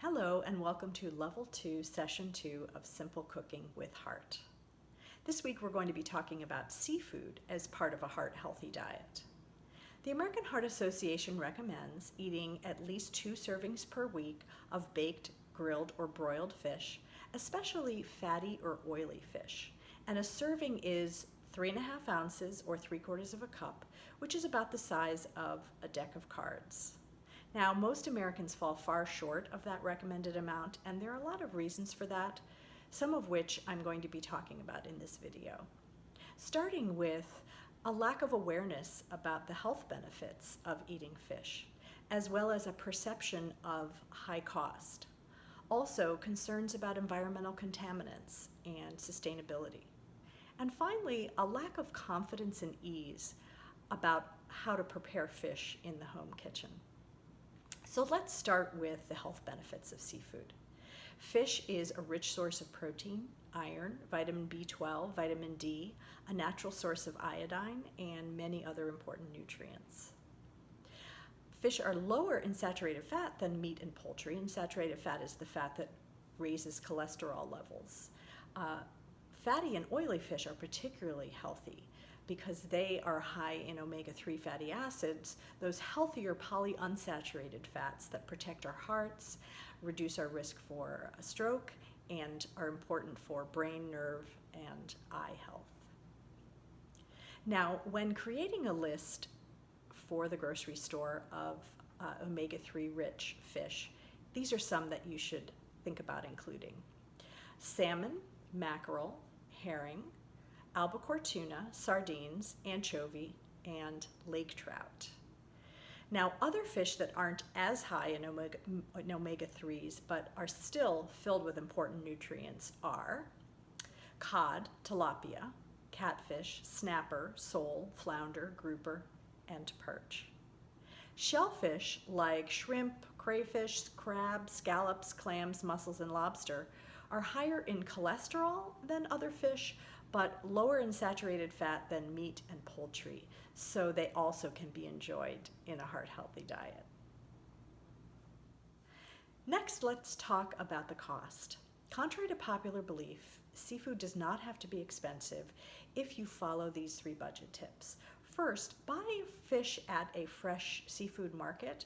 Hello and welcome to Level 2, Session 2 of Simple Cooking with Heart. This week we're going to be talking about seafood as part of a heart-healthy diet. The American Heart Association recommends eating at least 2 servings per week of baked, grilled, or broiled fish, especially fatty or oily fish. And a serving is 3.5 ounces or 3/4 of a cup, which is about the size of a deck of cards. Now, most Americans fall far short of that recommended amount, and there are a lot of reasons for that, some of which I'm going to be talking about in this video. Starting with a lack of awareness about the health benefits of eating fish, as well as a perception of high cost. Also, concerns about environmental contaminants and sustainability. And finally, a lack of confidence and ease about how to prepare fish in the home kitchen. So let's start with the health benefits of seafood. Fish is a rich source of protein, iron, vitamin B12, vitamin D, a natural source of iodine, and many other important nutrients. Fish are lower in saturated fat than meat and poultry, and saturated fat is the fat that raises cholesterol levels. Fatty and oily fish are particularly healthy because they are high in omega-3 fatty acids, those healthier polyunsaturated fats that protect our hearts, reduce our risk for a stroke, and are important for brain, nerve, and eye health. Now, when creating a list for the grocery store of omega-3 rich fish, these are some that you should think about including: salmon, mackerel, herring, albacore tuna, sardines, anchovy, and lake trout. Now, other fish that aren't as high in omega-3s but are still filled with important nutrients are cod, tilapia, catfish, snapper, sole, flounder, grouper, and perch. Shellfish like shrimp, crayfish, crab, scallops, clams, mussels, and lobster are higher in cholesterol than other fish, but lower in saturated fat than meat and poultry, so they also can be enjoyed in a heart-healthy diet. Next, let's talk about the cost. Contrary to popular belief, seafood does not have to be expensive if you follow these 3 budget tips. First, buy fish at a fresh seafood market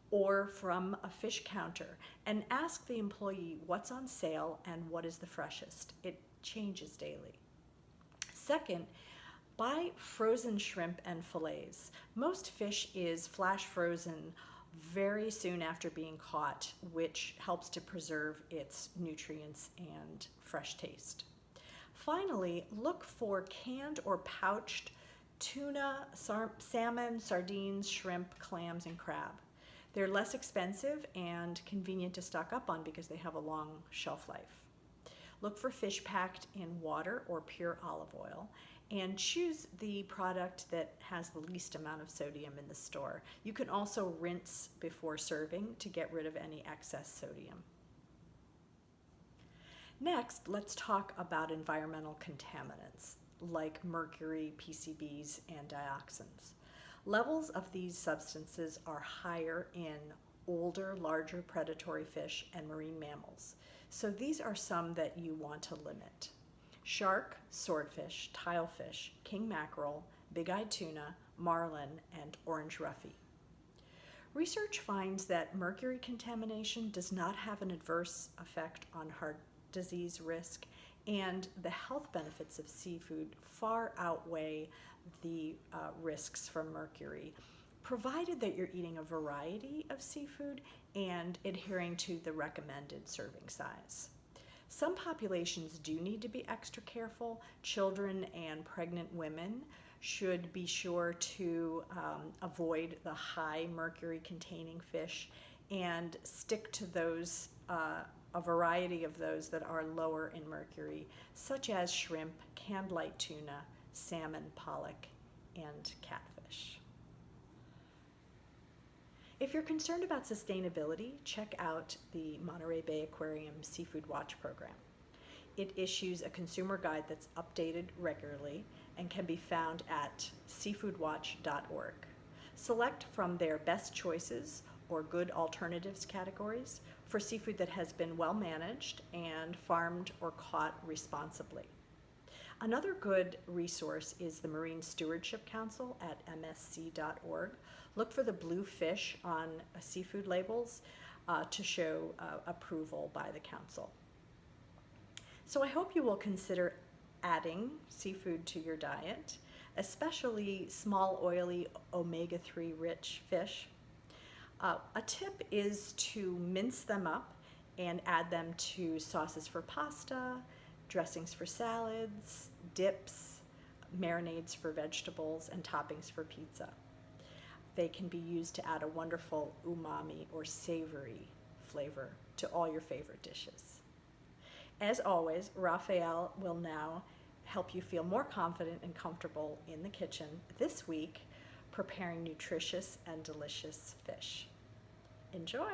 or from a fish counter and ask the employee what's on sale and what is the freshest. It changes daily. Second, buy frozen shrimp and fillets. Most fish is flash frozen very soon after being caught, which helps to preserve its nutrients and fresh taste. Finally, look for canned or pouched tuna, salmon, sardines, shrimp, clams, and crab. They're less expensive and convenient to stock up on because they have a long shelf life. Look for fish packed in water or pure olive oil, and choose the product that has the least amount of sodium in the store. You can also rinse before serving to get rid of any excess sodium. Next, let's talk about environmental contaminants like mercury, PCBs, and dioxins. Levels of these substances are higher in older, larger predatory fish and marine mammals. So these are some that you want to limit: shark, swordfish, tilefish, king mackerel, big-eyed tuna, marlin, and orange roughy. Research finds that mercury contamination does not have an adverse effect on heart disease risk, and the health benefits of seafood far outweigh the risks from mercury, provided that you're eating a variety of seafood and adhering to the recommended serving size. Some populations do need to be extra careful. Children and pregnant women should be sure to avoid the high mercury containing fish and stick to those, a variety of those that are lower in mercury, such as shrimp, canned light tuna, salmon, pollock, and catfish. If you're concerned about sustainability, check out the Monterey Bay Aquarium Seafood Watch program. It issues a consumer guide that's updated regularly and can be found at seafoodwatch.org. Select from their best choices or good alternatives categories for seafood that has been well managed and farmed or caught responsibly. Another good resource is the Marine Stewardship Council at msc.org. Look for the blue fish on seafood labels to show approval by the council. So I hope you will consider adding seafood to your diet, especially small, oily, omega-3 rich fish. A tip is to mince them up and add them to sauces for pasta, dressings for salads, dips, marinades for vegetables, and toppings for pizza. They can be used to add a wonderful umami or savory flavor to all your favorite dishes. As always, Raphael will now help you feel more confident and comfortable in the kitchen this week, preparing nutritious and delicious fish. Enjoy!